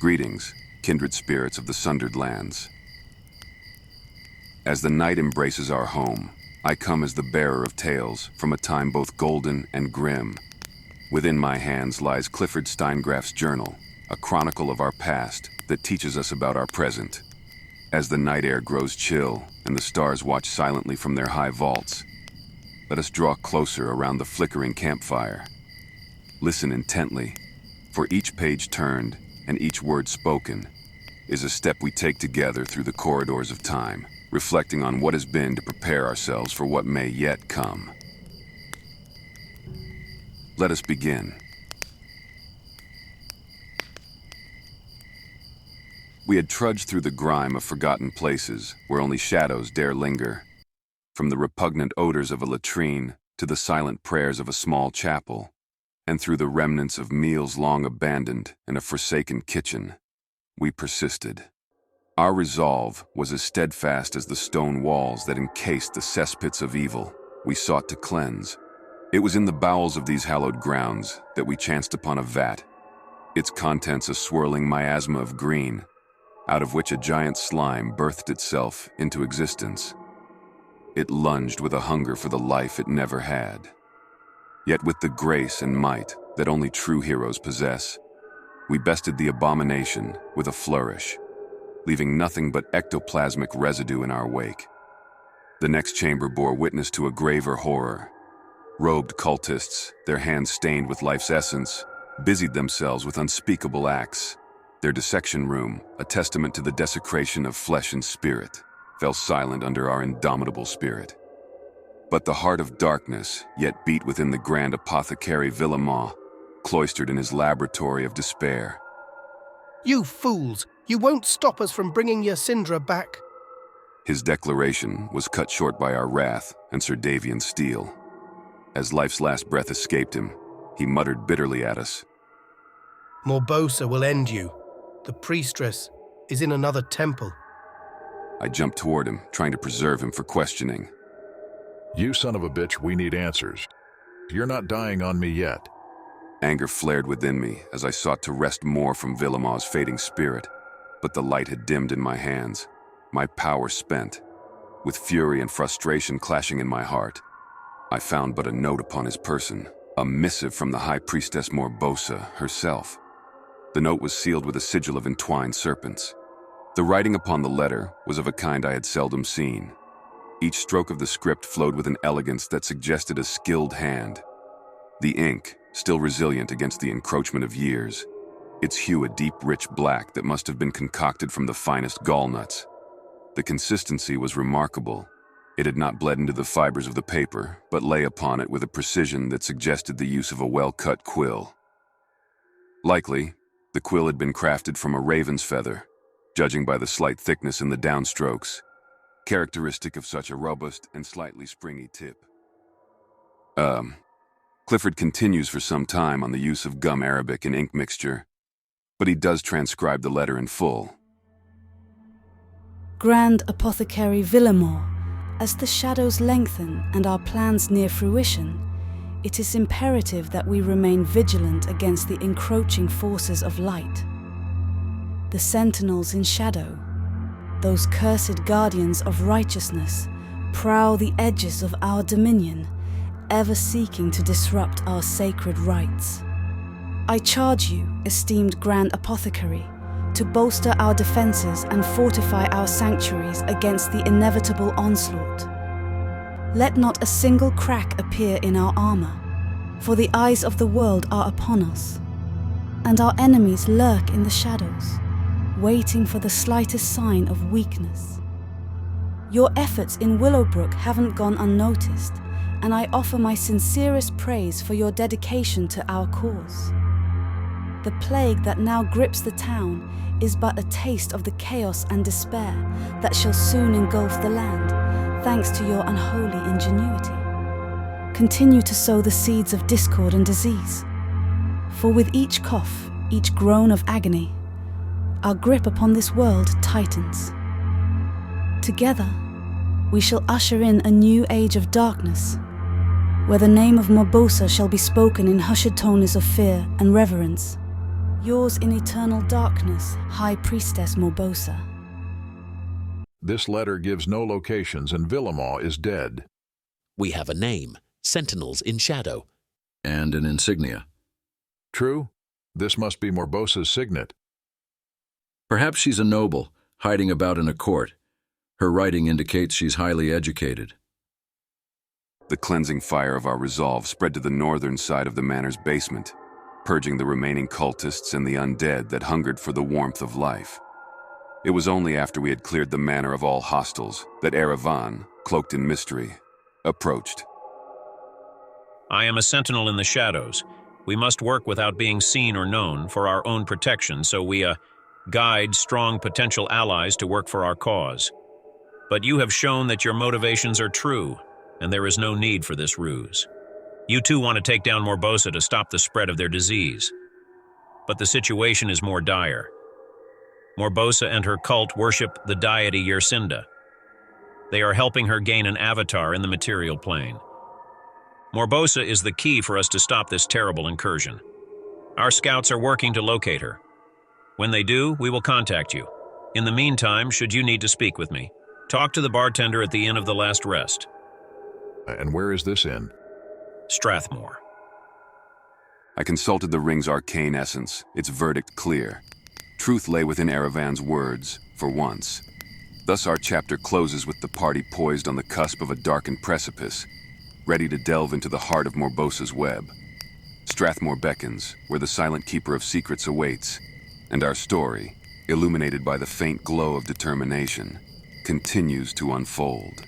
Greetings, kindred spirits of the Sundered lands. As the night embraces our home, I come as the bearer of tales from a time both golden and grim. Within my hands lies Clifford Steingraff's journal, a chronicle of our past that teaches us about our present. As the night air grows chill and the stars watch silently from their high vaults, let us draw closer around the flickering campfire. Listen intently, for each page turned and each word spoken is a step we take together through the corridors of time, reflecting on what has been to prepare ourselves for what may yet come. Let us begin. We had trudged through the grime of forgotten places where only shadows dare linger, from the repugnant odors of a latrine to the silent prayers of a small chapel, and through the remnants of meals long abandoned in a forsaken kitchen. We persisted. Our resolve was as steadfast as the stone walls that encased the cesspits of evil we sought to cleanse. It was in the bowels of these hallowed grounds that we chanced upon a vat, its contents a swirling miasma of green, out of which a giant slime birthed itself into existence. It lunged with a hunger for the life it never had. Yet with the grace and might that only true heroes possess, we bested the abomination with a flourish, leaving nothing but ectoplasmic residue in our wake. The next chamber bore witness to a graver horror. Robed cultists, their hands stained with life's essence, busied themselves with unspeakable acts. Their dissection room, a testament to the desecration of flesh and spirit, fell silent under our indomitable spirit. But the heart of darkness yet beat within the grand apothecary Villemot, cloistered in his laboratory of despair. You fools! You won't stop us from bringing your Syndra back. His declaration was cut short by our wrath and Sir Davian's steel. As life's last breath escaped him, he muttered bitterly at us. Morbosa will end you. The priestress is in another temple. I jumped toward him, trying to preserve him for questioning. You son of a bitch, we need answers. You're not dying on me yet. Anger flared within me as I sought to wrest more from Villemot's fading spirit, but the light had dimmed in my hands, my power spent. With fury and frustration clashing in my heart, I found but a note upon his person, a missive from the High Priestess Morbosa herself. The note was sealed with a sigil of entwined serpents. The writing upon the letter was of a kind I had seldom seen. Each stroke of the script flowed with an elegance that suggested a skilled hand. The ink, still resilient against the encroachment of years, its hue a deep, rich black that must have been concocted from the finest gallnuts. The consistency was remarkable. It had not bled into the fibers of the paper, but lay upon it with a precision that suggested the use of a well-cut quill. Likely, the quill had been crafted from a raven's feather, judging by the slight thickness in the downstrokes, characteristic of such a robust and slightly springy tip. Clifford continues for some time on the use of gum arabic and ink mixture, but he does transcribe the letter in full. Grand Apothecary Villemot, as the shadows lengthen and our plans near fruition, it is imperative that we remain vigilant against the encroaching forces of light. The sentinels in shadow, those cursed guardians of righteousness, prowl the edges of our dominion, ever seeking to disrupt our sacred rites. I charge you, esteemed Grand Apothecary, to bolster our defenses and fortify our sanctuaries against the inevitable onslaught. Let not a single crack appear in our armor, for the eyes of the world are upon us, and our enemies lurk in the shadows, waiting for the slightest sign of weakness. Your efforts in Willowbrook haven't gone unnoticed, and I offer my sincerest praise for your dedication to our cause. The plague that now grips the town is but a taste of the chaos and despair that shall soon engulf the land, thanks to your unholy ingenuity. Continue to sow the seeds of discord and disease, for with each cough, each groan of agony, our grip upon this world tightens. Together, we shall usher in a new age of darkness, where the name of Morbosa shall be spoken in hushed tones of fear and reverence, Yours in eternal darkness, High Priestess Morbosa. This letter gives no locations and Villamor is dead. We have a name, Sentinels in Shadow. And an insignia. True? This must be Morbosa's signet. Perhaps she's a noble, hiding about in a court. Her writing indicates she's highly educated. The cleansing fire of our resolve spread to the northern side of the manor's basement, purging the remaining cultists and the undead that hungered for the warmth of life. It was only after we had cleared the manor of all hostiles that Erevan, cloaked in mystery, approached. I am a sentinel in the shadows. We must work without being seen or known for our own protection, so we guide strong potential allies to work for our cause. But you have shown that your motivations are true, and there is no need for this ruse. You too want to take down Morbosa to stop the spread of their disease. But the situation is more dire. Morbosa and her cult worship the deity Yersinda. They are helping her gain an avatar in the material plane. Morbosa is the key for us to stop this terrible incursion. Our scouts are working to locate her. When they do, we will contact you. In the meantime, should you need to speak with me, talk to the bartender at the Inn of the Last Rest. And where is this inn? Strathmore. I consulted the ring's arcane essence, its verdict clear. Truth lay within Erevan's words, for once. Thus our chapter closes with the party poised on the cusp of a darkened precipice, ready to delve into the heart of Morbosa's web. Strathmore beckons, where the silent keeper of secrets awaits, and our story, illuminated by the faint glow of determination, continues to unfold.